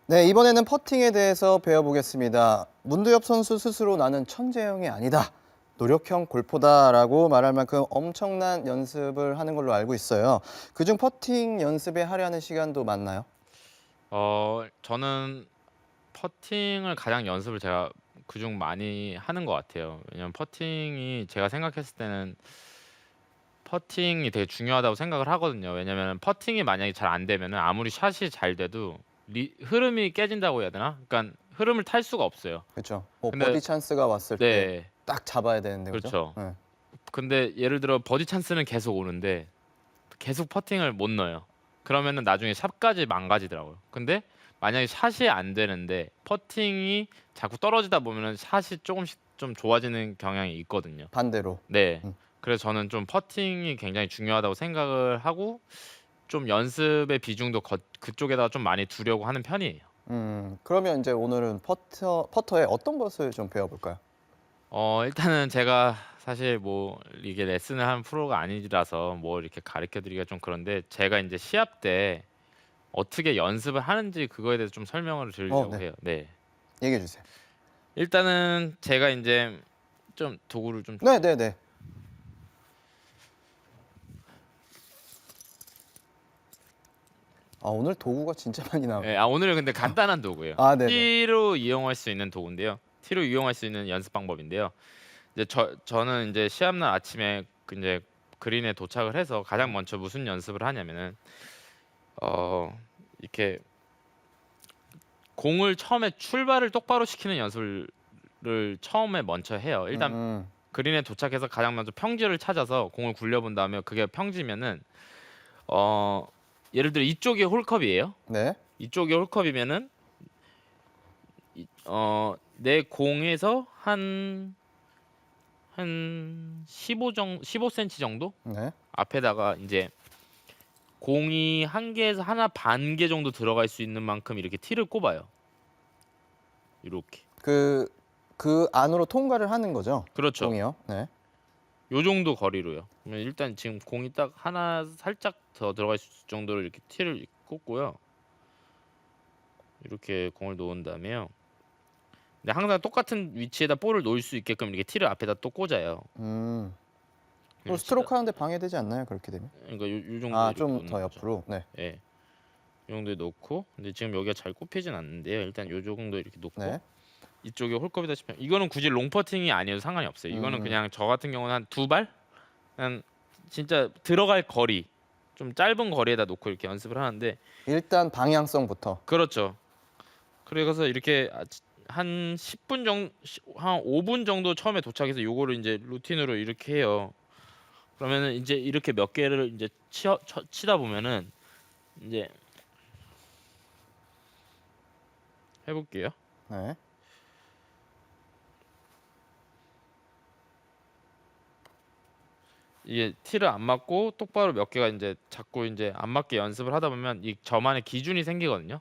네, 이번에는 퍼팅에 대해서 배워보겠습니다. 문두엽 선수 스스로 나는 천재형이 아니다. 노력형 골퍼다라고 말할 만큼 엄청난 연습을 하는 걸로 알고 있어요. 그중 퍼팅 연습에 하려는 시간도 많나요? 저는 퍼팅을 가장 연습을 제가 그중 많이 하는 것 같아요. 왜냐면 퍼팅이 제가 생각했을 때는 퍼팅이 되게 중요하다고 생각을 하거든요. 왜냐면 퍼팅이 만약에 잘 안 되면은 아무리 샷이 잘 돼도 흐름이 깨진다고 해야 되나? 그러니까 흐름을 탈 수가 없어요. 그렇죠. 뭐 근데 버디 찬스가 왔을 때 네. 딱 잡아야 되는데, 그죠? 그렇죠. 네. 근데 예를 들어 버디 찬스는 계속 오는데 계속 퍼팅을 못 넣어요. 그러면은 나중에 샷까지 망가지더라고요. 근데 만약에 샷이 안 되는데 퍼팅이 자꾸 떨어지다 보면은 샷이 조금씩 좀 좋아지는 경향이 있거든요. 반대로. 네. 음. 그래서 저는 좀 퍼팅이 굉장히 중요하다고 생각을 하고 좀 연습의 비중도 그쪽에다가 좀 많이 두려고 하는 편이에요. 그러면 이제 오늘은 퍼터의 어떤 것을 좀 배워볼까요? 일단은 제가 사실 뭐 이게 레슨을 하는 프로가 아니라서 뭐 이렇게 가르쳐 드리기가 좀 그런데 제가 인제 시합 때 어떻게 연습을 하는지 그거에 대해서 좀 설명을 드리려고 네. 해요. 네. 얘기해 주세요. 일단은 제가 인제 좀 도구를 좀 네네네. 아, 오늘 도구가 진짜 많이 예. 나와요. 오늘은 근데 간단한 도구예요. 아, 네네. 티로 이용할 수 있는 도구인데요. 티로 이용할 수 있는 연습 방법인데요. 이제 저는 인제 시합날 아침에 인제 그린에 도착을 해서 가장 먼저 무슨 연습을 하냐면은 어 이렇게 공을 처음에 출발을 똑바로 시키는 연습을 처음에 먼저 해요. 일단 음. 그린에 도착해서 가장 먼저 평지를 찾아서 공을 굴려본 다음에 그게 평지면은 어 예를 들어 이쪽이 홀컵이에요. 네. 이쪽이 홀컵이면은 내 공에서 한 15 센티 정도 네. 앞에다가 인제 공이 한 개에서 하나 반 개 정도 들어갈 수 있는 만큼 이렇게 티를 꼽아요. 요렇게. 그 안으로 통과를 하는 거죠? 그렇죠. 공이요? 네. 요 정도 거리로요. 그러면 일단 지금 공이 딱 하나 살짝 더 들어갈 수 정도로 이렇게 티를 꽂고요. 이렇게 공을 놓은 다음에요. 근데 항상 똑같은 위치에다 볼을 놓을 수 있게끔 이렇게 티를 앞에다 또 꽂아요. 음. 또 그래서 치다 스트로크 하는데 방해되지 않나요? 그렇게 되면? 그러니까 요 정도에 아, 이렇게 좀 놓는 더 거죠. 옆으로. 네. 예. 요 정도에 놓고 근데 지금 여기가 잘 꼽히진 않는데요. 일단 요 정도 이렇게 놓고 네. 이쪽에 홀컵이다시피 이거는 굳이 롱 퍼팅이 아니어도 상관이 없어요. 이거는 음. 그냥 저 같은 경우는 한 두 발? 그냥 진짜 들어갈 거리 좀 짧은 거리에다 놓고 이렇게 연습을 하는데 일단 방향성부터. 그렇죠. 그래서 이렇게 한 10분 한 5분 정도 처음에 도착해서 요거를 인제 루틴으로 이렇게 해요. 그러면은 인제 이렇게 몇 개를 인제 치다 보면은 인제 해 볼게요. 네. 이게 티를 안 맞고 똑바로 몇 개가 인제 자꾸 인제 안 맞게 연습을 하다 보면 이 저만의 기준이 생기거든요.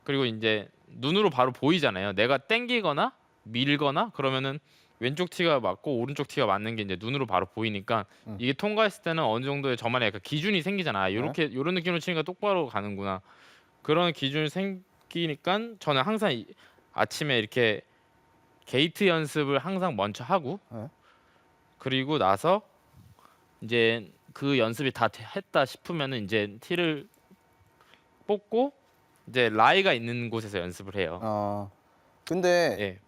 그리고 인제 눈으로 바로 보이잖아요. 내가 땡기거나 밀거나 그러면은 왼쪽 티가 맞고 오른쪽 티가 맞는 게 인제 눈으로 바로 보이니까 음. 이게 통과했을 때는 어느 정도의 저만의 약간 기준이 생기잖아. '아 네. 요렇게 요런 느낌으로 치니까 똑바로 가는구나.' 그런 기준이 생기니깐 저는 항상 아침에 이렇게 게이트 연습을 항상 먼저 하고 네. 그리고 나서 인제 그 연습이 다 했다 싶으면은 인제 티를 뽑고 이제 라이가 있는 곳에서 연습을 해요. 어. 근데 예.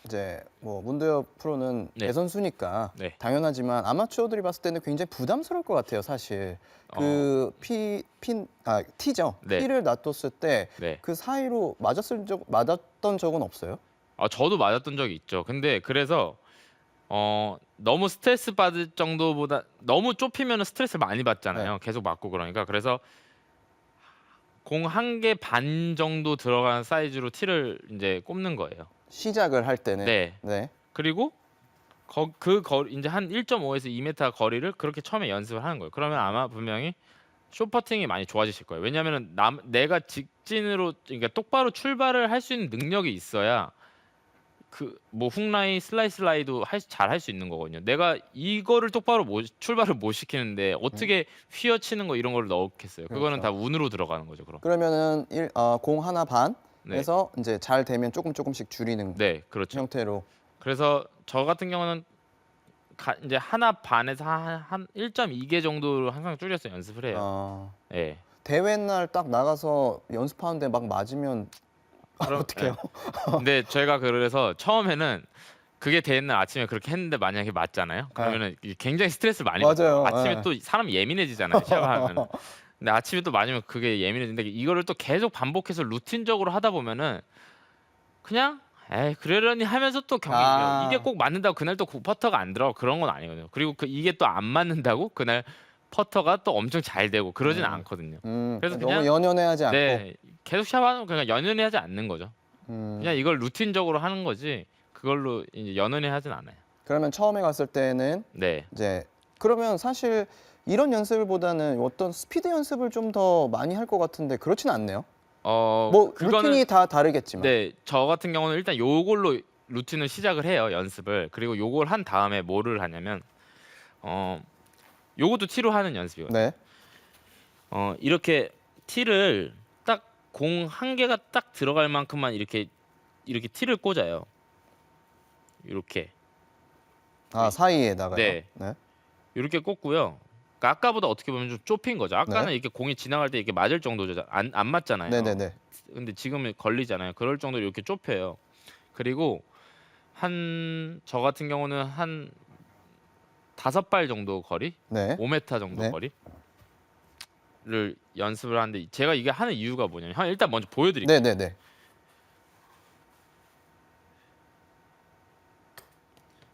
이제 뭐 문두엽 프로는 네. 대선수니까 네. 당연하지만 아마추어들이 봤을 때는 굉장히 부담스러울 것 같아요, 사실. 어 티죠. 네. 티를 놔뒀을 때 네. 그 사이로 맞았던 적은 없어요? 저도 맞았던 적이 있죠. 근데 그래서 너무 스트레스 받을 정도보다 너무 좁히면은 스트레스를 많이 네. 받잖아요, 계속 맞고 그러니까. 그래서 공 한 개 반 정도 들어가는 사이즈로 티를 인제 꼽는 거예요. 시작을 할 때는. 네. 네. 그리고 그 거리 인제 한 1.5에서 2 미터 거리를 그렇게 처음에 연습을 하는 거예요. 그러면 아마 분명히 숏 퍼팅이 많이 좋아지실 거예요. 왜냐하면은 내가 직진으로 그러니까 똑바로 출발을 할 수 있는 능력이 있어야 그 뭐 훅라이, 슬라이도 잘 할 수 있는 거거든요. 내가 이거를 똑바로 출발을 못 시키는데 어떻게 휘어치는 거 이런 걸 넣겠어요. 그거는 그렇죠. 다 운으로 들어가는 거죠. 그럼. 그러면은 공 하나 네. 반에서 이제 잘 되면 조금씩 줄이는 네, 그렇죠. 형태로. 그래서 저 같은 경우는 이제 하나 반에서 한 1.2개 정도로 항상 줄여서 연습을 해요. 어, 예. 대회 날 딱 나가서 연습하는데 막 맞으면 그럼 어떡해요? 근데 저희가 그래서 처음에는 그게 대회 날 아침에 그렇게 했는데 만약에 맞잖아요. 그러면은 이게 굉장히 스트레스를 많이 맞아요. 받아요. 아침에 예. 또 사람이 예민해지잖아요. 시합하면. 근데 아침에 또 맞으면 그게 예민해지는데 이거를 또 계속 반복해서 루틴적으로 하다 보면은 그냥 에이 그러려니 하면서 또 경기 아. 이게 꼭 맞는다고 그날 또 퍼터가 안 들어가고 그런 건 아니거든요. 그리고 이게 또 안 맞는다고 그날 퍼터가 또 엄청 잘 되고 그러진 않거든요. 그래서 너무 그냥 연연해하지 않고. 네 계속 시합하는 그냥 연연해 하지 않는 거죠. 그냥 이걸 루틴적으로 하는 거지 그걸로 이제 연연해 하진 않아요. 그러면 처음에 갔을 때는 네. 이제 그러면 사실 이런 연습보다는 어떤 스피드 연습을 좀 더 많이 할 것 같은데 그렇진 않네요. 뭐 그거는 루틴이 다 다르겠지만. 네, 저 같은 경우는 일단 요걸로 루틴을 시작을 해요, 연습을. 그리고 요걸 한 다음에 뭐를 하냐면 요것도 티로 하는 연습이거든요. 네. 이렇게 티를 딱 공 한 개가 딱 들어갈 만큼만 이렇게 티를 꽂아요. 이렇게. 아, 사이에다가요. 네. 네. 이렇게 꽂고요. 그러니까 아까보다 어떻게 보면 좀 좁힌 거죠. 아까는 네. 이렇게 공이 지나갈 때 이렇게 맞을 정도죠. 안 맞잖아요. 네네네. 근데 지금은 걸리잖아요. 그럴 정도로 이렇게 좁혀요. 그리고 저 같은 경우는 한 5발 정도 거리, 네. 5m 정도 네. 거리를 연습을 하는데 제가 이게 하는 이유가 뭐냐면 일단 먼저 보여드릴게요. 네네네.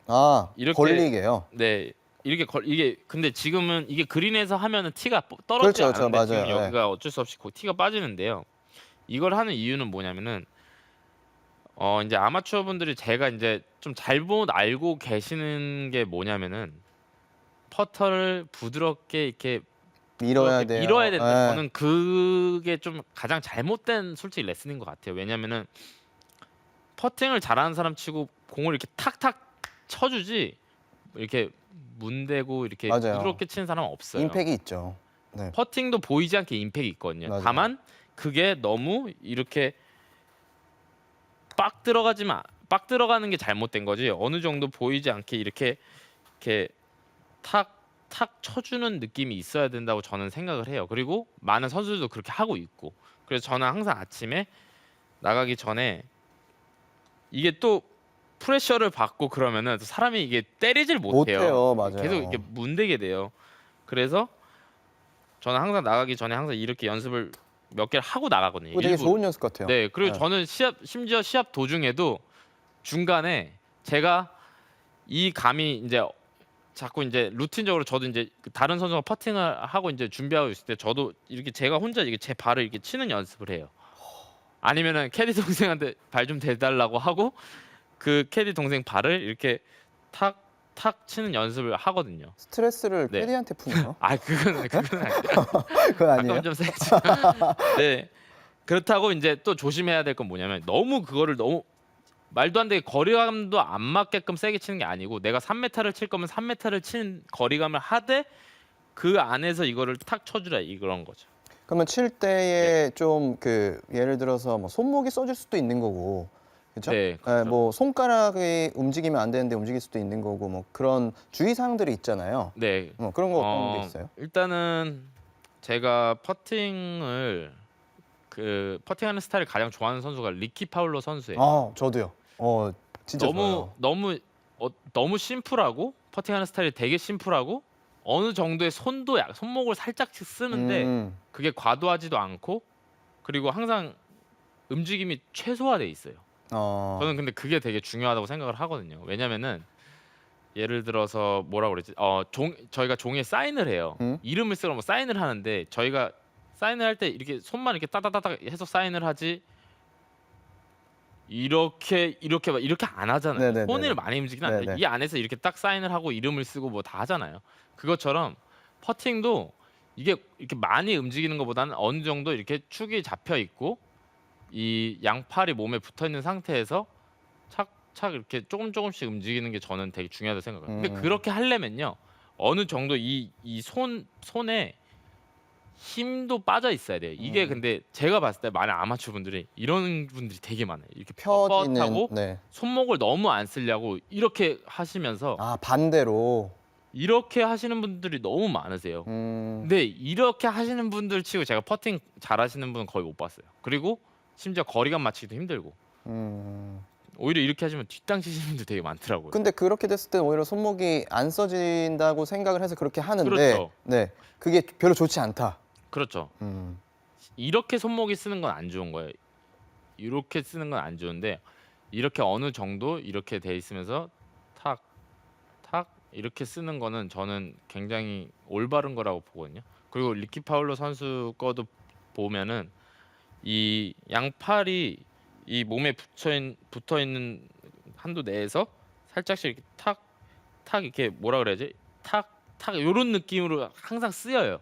아, 이렇게 걸리게요. 네, 이렇게 이게 근데 지금은 이게 그린에서 하면은 티가 떨어지지 그렇죠, 않는데 맞아요. 지금 네. 여기가 어쩔 수 없이 티가 빠지는데요. 이걸 하는 이유는 뭐냐면은 이제 아마추어 분들이 제가 이제 좀 잘못 알고 계시는 게 뭐냐면은 퍼터를 부드럽게 이렇게 밀어야 이렇게 돼요. 밀어야 된다. 네. 저는 그게 좀 가장 잘못된 솔직히 레슨인 것 같아요. 왜냐면은 퍼팅을 잘하는 사람 치고 공을 이렇게 탁탁 쳐주지 이렇게 문대고 이렇게 맞아요. 부드럽게 치는 사람은 없어요. 임팩이 있죠. 네. 퍼팅도 보이지 않게 임팩이 있거든요. 맞아요. 다만 그게 너무 이렇게 빡 들어가는 게 잘못된 거지. 어느 정도 보이지 않게 이렇게 탁 쳐주는 느낌이 있어야 된다고 저는 생각을 해요. 그리고 많은 선수들도 그렇게 하고 있고. 그래서 저는 항상 아침에 나가기 전에 이게 또 프레셔를 받고 그러면은 또 사람이 이게 때리질 못해요. 못해요. 맞아요. 계속 이렇게 문대게 돼요. 그래서 저는 항상 나가기 전에 항상 이렇게 연습을 몇 개를 하고 나가거든요. 그거 되게 일부러. 좋은 연습 같아요. 네, 그리고 네. 저는 심지어 시합 도중에도 중간에 제가 이 감이 이제 자꾸 이제 루틴적으로 저도 이제 다른 선수가 퍼팅을 하고 이제 준비하고 있을 때 저도 이렇게 제가 혼자 이게 제 발을 이렇게 치는 연습을 해요. 아니면은 캐디 동생한테 발 좀 대달라고 하고 그 캐디 동생 발을 이렇게 탁 치는 연습을 하거든요. 스트레스를 네. 캐디한테 푸네요. 아, 그건 아니에요. 그건 아니에요. 아까는 좀 세지. 네. 그렇다고 이제 또 조심해야 될 건 뭐냐면 너무 그거를 너무 말도 안 되게 거리감도 안 맞게끔 세게 치는 게 아니고 내가 3m를 칠 거면 3m를 치는 거리감을 하되 그 안에서 이거를 탁 쳐주라 이런 거죠. 그러면 칠 때에 좀 그 예를 들어서 뭐 손목이 써질 수도 있는 거고, 그렇죠? 네, 그렇죠. 뭐 손가락이 움직이면 안 되는데 움직일 수도 있는 거고, 뭐 그런 주의사항들이 있잖아요. 네. 그런 거 어떤 게 있어요? 일단은 제가 퍼팅하는 스타일을 가장 좋아하는 선수가 리키 파울러 선수예요. 아, 저도요. 진짜 좋아요. 너무 심플하고 퍼팅하는 스타일이 되게 심플하고 어느 정도의 손목을 살짝씩 쓰는데 그게 과도하지도 않고 그리고 항상 움직임이 최소화돼 있어요. 저는 근데 그게 되게 중요하다고 생각을 하거든요. 왜냐면은 예를 들어서 뭐라 그러지? 저희가 종이에 사인을 해요. 이름을 쓰고 뭐 사인을 하는데 저희가 사인을 할 때 이렇게 손만 이렇게 따다다닥 해서 사인을 하지 이렇게 안 하잖아요. 네네네네. 손을 많이 움직이긴 한데 네네. 이 안에서 이렇게 딱 사인을 하고 이름을 쓰고 뭐 다 하잖아요. 그것처럼 퍼팅도 이게 이렇게 많이 움직이는 것보다는 어느 정도 이렇게 축이 잡혀 있고 이 양팔이 몸에 붙어 있는 상태에서 착 이렇게 조금씩 움직이는 게 저는 되게 중요하다고 생각해요. 근데 음. 그렇게 하려면요. 어느 정도 이 손에 힘도 빠져 있어야 돼요. 이게 근데 제가 봤을 때 많은 아마추어 분들이 이런 분들이 되게 많아요. 이렇게 펴지는 뻣뻣하고 네. 손목을 너무 안 쓰려고 이렇게 하시면서 아 반대로. 이렇게 하시는 분들이 너무 많으세요. 근데 이렇게 하시는 분들 치고 제가 퍼팅 잘하시는 분은 거의 못 봤어요. 그리고 심지어 거리감 맞추기도 힘들고 음. 오히려 이렇게 하시면 뒷땅 치시는 분들 되게 많더라고요. 근데 그렇게 됐을 때 오히려 손목이 안 써진다고 생각을 해서 그렇게 하는데 그렇죠. 네. 그게 별로 좋지 않다. 그렇죠. 음. 이렇게 손목이 쓰는 건 안 좋은 거예요. 이렇게 쓰는 건 안 좋은데 이렇게 어느 정도 이렇게 돼 있으면서 탁, 탁 이렇게 쓰는 거는 저는 굉장히 올바른 거라고 보거든요. 그리고 리키 파울러 선수 거도 보면은 이 양팔이 이 몸에 붙어 있는 한도 내에서 살짝씩 이렇게 탁, 탁 이렇게 뭐라 그래야지? 탁, 탁 요런 느낌으로 항상 쓰여요.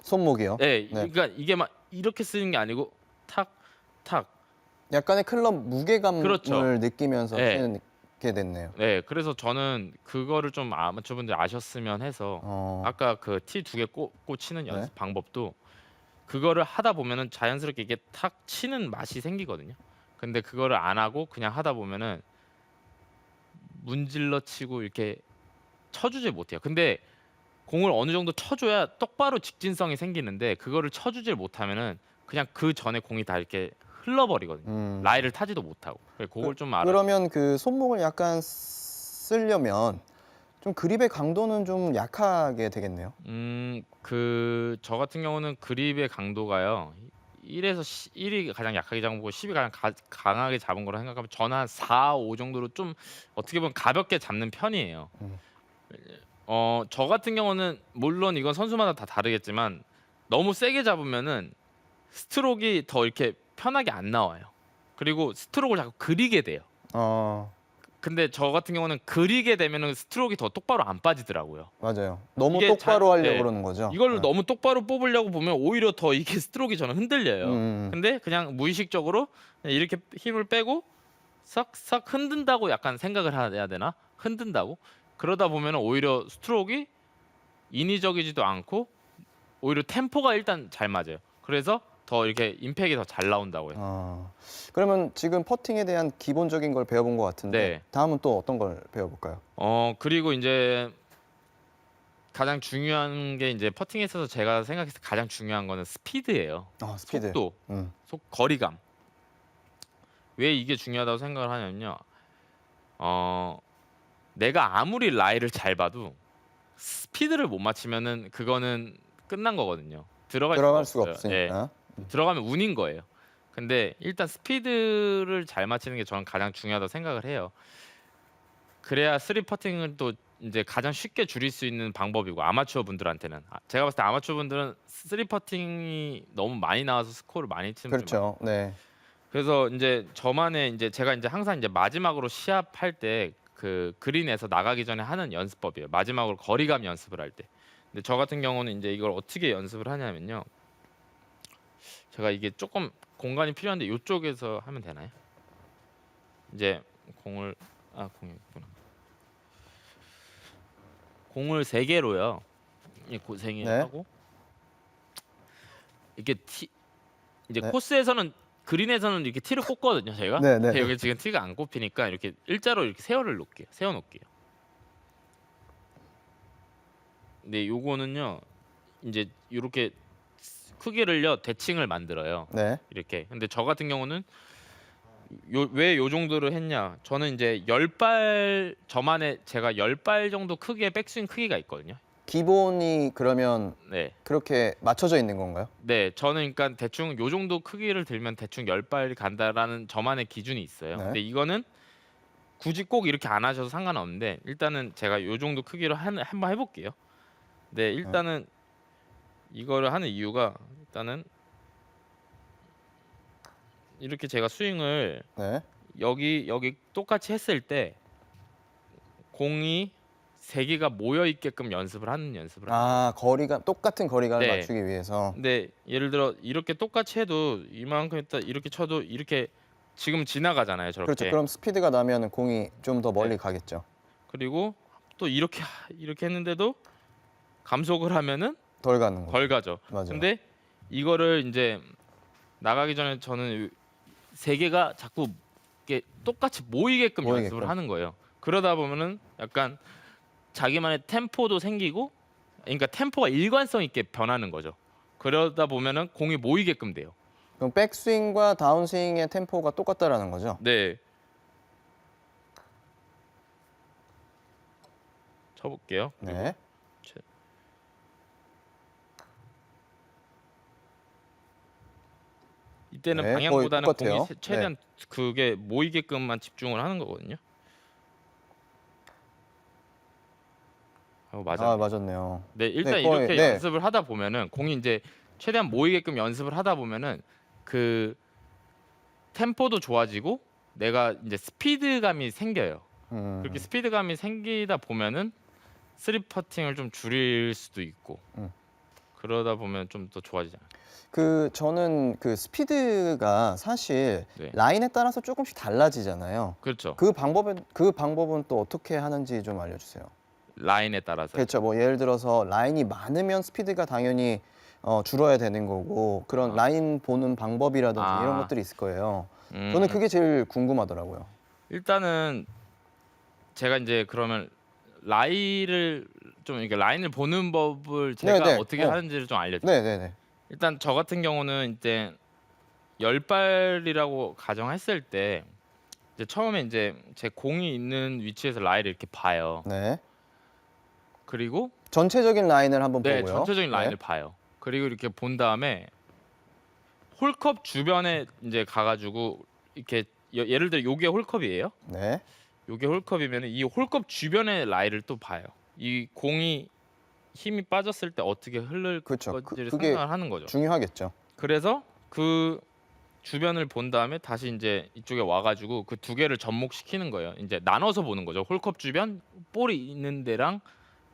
손목이요. 네, 네. 그러니까 이게 막 이렇게 쓰는 게 아니고 탁, 탁. 약간의 클럽 무게감을 그렇죠. 느끼면서 네. 치는 게 됐네요. 네, 그래서 저는 그거를 좀 아마추어분들이 아셨으면 해서 아까 그 티 2개 꽂고 치는 연습 네. 방법도 그거를 하다 보면은 자연스럽게 이게 탁 치는 맛이 생기거든요. 근데 그거를 안 하고 그냥 하다 보면은 문질러 치고 이렇게 쳐주질 못해요. 근데 공을 어느 정도 쳐줘야 똑바로 직진성이 생기는데 그거를 쳐주질 못하면은 그냥 그 전에 공이 다 이렇게 흘러버리거든요. 라이를 타지도 못하고. 그걸 좀 알아. 그러면 그 손목을 약간 쓰려면 좀 그립의 강도는 좀 약하게 되겠네요. 그 저 같은 경우는 그립의 강도가요. 1에서 1이 가장 약하게 잡은 거고 10이 가장 강하게 잡은 거라 생각하면 저는 한 4, 5 정도로 좀 어떻게 보면 가볍게 잡는 편이에요. 저 같은 경우는 물론 이건 선수마다 다 다르겠지만 너무 세게 잡으면은 스트로크가 더 이렇게 편하게 안 나와요. 그리고 스트로크를 자꾸 그리게 돼요. 근데 저 같은 경우는 그리게 되면은 스트로크가 더 똑바로 안 빠지더라고요. 맞아요. 너무 이게 똑바로 하려고 네. 그러는 거죠. 이걸 네. 너무 똑바로 뽑으려고 보면 오히려 더 이게 스트로크가 저는 흔들려요. 근데 그냥 무의식적으로 그냥 이렇게 힘을 빼고 싹싹 흔든다고 약간 생각을 해야 되나? 흔든다고? 그러다 보면은 오히려 스트로크가 인위적이지도 않고 오히려 템포가 일단 잘 맞아요. 그래서 더 이렇게 임팩이 더 잘 나온다고요. 그러면 지금 퍼팅에 대한 기본적인 걸 배워본 것 같은데 네. 다음은 또 어떤 걸 배워볼까요? 그리고 이제 가장 중요한 게 이제 퍼팅에 있어서 제가 생각해서 가장 중요한 거는 스피드예요. 스피드. 속도, 거리감. 왜 이게 중요하다고 생각을 하냐면요. 내가 아무리 라이를 잘 봐도 스피드를 못 맞추면은 그거는 끝난 거거든요. 들어갈 수가 없어요. 예. 없으니까. 들어가면 운인 거예요. 근데 일단 스피드를 잘 맞추는 게 저는 가장 중요하다고 생각을 해요. 그래야 쓰리 퍼팅을 또 이제 가장 쉽게 줄일 수 있는 방법이고 아마추어 분들한테는 제가 봤을 때 아마추어 분들은 쓰리 퍼팅이 너무 많이 나와서 스코어를 많이 치는 분들 그렇죠. 네. 그래서 이제 저만의 이제 제가 이제 항상 이제 마지막으로 시합할 때 그 그린에서 나가기 전에 하는 연습법이에요. 마지막으로 거리감 연습을 할 때. 근데 저 같은 경우는 이제 이걸 어떻게 연습을 하냐면요. 제가 이게 조금 공간이 필요한데 이쪽에서 하면 되나요? 이제 공이 있구나. 공을 3개로요. 고생이 네. 하고 이렇게 이제 네. 코스에서는 그린에서는 이렇게 티를 꽂거든요, 저희가. 네, 네. 근데 여기 지금 티가 안 꽂히니까 이렇게 일자로 이렇게 세워 놓을게요. 근데 요거는요. 이제 요렇게 크기를요 대칭을 만들어요. 네. 이렇게. 근데 저 같은 경우는 왜 요 정도를 했냐? 저는 이제 10발 저만의 제가 10발 정도 크기의 백스윙 크기가 있거든요. 기본이 그러면 네. 그렇게 맞춰져 있는 건가요? 네, 저는 그러니까 대충 요 정도 크기를 들면 대충 10발 간다라는 저만의 기준이 있어요. 네. 근데 이거는 굳이 꼭 이렇게 안 하셔도 상관없는데 일단은 제가 요 정도 크기로 한번 해볼게요. 네, 일단은 이거를 하는 이유가 일단은 이렇게 제가 스윙을 네. 여기 똑같이 했을 때 공이 3개가 모여 있게끔 연습을 합니다. 거리가 똑같은 거리감을 네. 맞추기 위해서. 근데 예를 들어 이렇게 똑같이 해도 이만큼 했다 이렇게 쳐도 이렇게 지금 지나가잖아요, 저렇게. 그렇죠. 그럼 스피드가 나면 공이 좀 더 멀리 네. 가겠죠. 그리고 또 이렇게 했는데도 감속을 하면은 덜 가는 거죠. 덜 가죠. 맞아요. 근데 이거를 이제 나가기 전에 저는 세 개가 자꾸 이렇게 똑같이 모이게끔 모이게끔. 연습을 하는 거예요. 그러다 보면은 약간 자기만의 템포도 생기고, 그러니까 템포가 일관성 있게 변하는 거죠. 그러다 보면은 공이 모이게끔 돼요. 그럼 백스윙과 다운스윙의 템포가 똑같다라는 거죠. 네. 쳐볼게요. 네. 이때는 네, 방향보다는 거의 공이 똑같아요. 최대한 그게 모이게끔만 집중을 하는 거거든요. 맞아. 아, 맞았네요. 네, 일단 네, 거의, 이렇게 네. 연습을 하다 보면은 공이 이제 최대한 모이게끔 연습을 하다 보면은 그 템포도 좋아지고 내가 이제 스피드감이 생겨요. 그렇게 스피드감이 생기다 보면은 쓰리 퍼팅을 좀 줄일 수도 있고 그러다 보면 좀 더 좋아지잖아요. 저는 그 스피드가 사실 네. 라인에 따라서 조금씩 달라지잖아요. 그렇죠. 그 방법은 또 어떻게 하는지 좀 알려주세요. 라인에 따라서. 그렇죠. 뭐 예를 들어서 라인이 많으면 스피드가 당연히 줄어야 되는 거고 그런 라인 보는 방법이라든지 이런 것들이 있을 거예요. 저는 그게 제일 궁금하더라고요. 일단은 제가 이제 그러면 라인을 좀 이렇게 라인을 보는 법을 제가 네네. 어떻게 하는지를 좀 알려드릴게요. 네네네. 일단 저 같은 경우는 이제 10발이라고 가정했을 때 이제 처음에 이제 제 공이 있는 위치에서 라인을 이렇게 봐요. 네. 그리고 전체적인 라인을 한번 네, 보고요. 전체적인 라인을 네. 봐요. 그리고 이렇게 본 다음에 홀컵 주변에 이제 가가지고 이렇게 예를 들어 요게 홀컵이에요. 네. 요게 홀컵이면 이 홀컵 주변의 라인을 또 봐요. 이 공이 힘이 빠졌을 때 어떻게 흐를 그렇죠. 건지를 그게 생각을 하는 거죠. 중요하겠죠. 그래서 그 주변을 본 다음에 다시 이제 이쪽에 와가지고 그 두 개를 접목시키는 거예요. 이제 나눠서 보는 거죠. 홀컵 주변 볼이 있는 데랑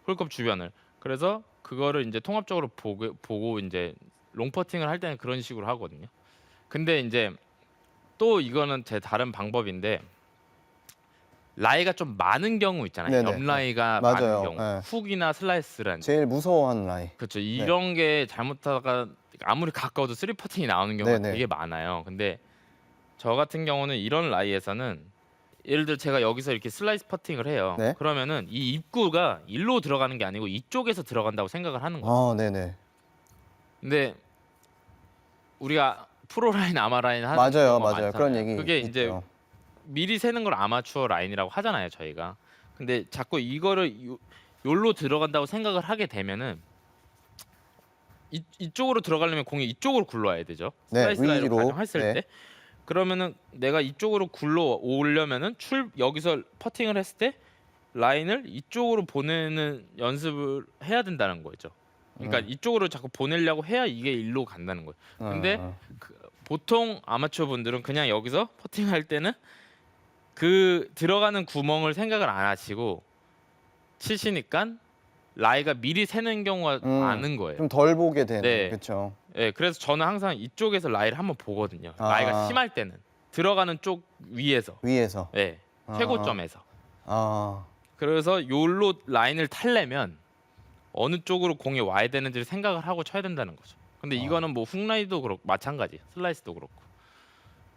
홀컵 주변을. 그래서 그거를 이제 통합적으로 보고 이제 롱 퍼팅을 할 때는 그런 식으로 하거든요. 근데 이제 또 이거는 제 다른 방법인데 라이가 좀 많은 경우 있잖아요. 네네. 옆 라이가 맞아요. 많은 경우, 네. 훅이나 슬라이스란. 제일 무서워하는 라인. 그렇죠. 이런 게 잘못하다가 아무리 가까워도 쓰리 퍼팅이 나오는 경우가 네네. 되게 많아요. 근데 저 같은 경우는 이런 라이에서는 예를 들어 제가 여기서 이렇게 슬라이스 퍼팅을 해요. 네. 그러면은 이 입구가 일로 들어가는 게 아니고 이쪽에서 들어간다고 생각을 하는 거예요. 네네. 근데 우리가 프로 라인, 아마 라인 하는 맞아요, 경우가 맞아요. 많잖아요. 그런 얘기 그게 있죠. 이제 미리 세는 걸 아마추어 라인이라고 하잖아요, 저희가. 근데 자꾸 이거를 요로 들어간다고 생각을 하게 되면은 이쪽으로 들어가려면 공이 이쪽으로 굴러와야 되죠. 네, 슬라이스 라인으로 위로. 가정했을 네. 때. 그러면은 내가 이쪽으로 굴러오려면은 여기서 퍼팅을 했을 때 라인을 이쪽으로 보내는 연습을 해야 된다는 거죠. 그러니까 이쪽으로 자꾸 보내려고 해야 이게 일로 간다는 거예요. 근데 보통 아마추어 분들은 그냥 여기서 퍼팅할 때는 그 들어가는 구멍을 생각을 안 하시고 치시니까 라이가 미리 새는 경우가 많은 거예요. 좀 덜 보게 되는. 네. 그렇죠. 네, 그래서 저는 항상 이쪽에서 라이를 한번 보거든요. 라이가 심할 때는 들어가는 쪽 위에서, 위에서. 네, 최고점에서. 그래서 요로 라인을 타려면 어느 쪽으로 공이 와야 되는지를 생각을 하고 쳐야 된다는 거죠. 근데 이거는 뭐 훅라이도 그렇고 마찬가지, 슬라이스도 그렇고.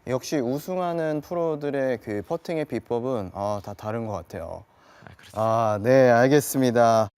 역시 우승하는 프로들의 그 퍼팅의 비법은 다 다른 것 같아요. 그렇습니다. 네, 알겠습니다.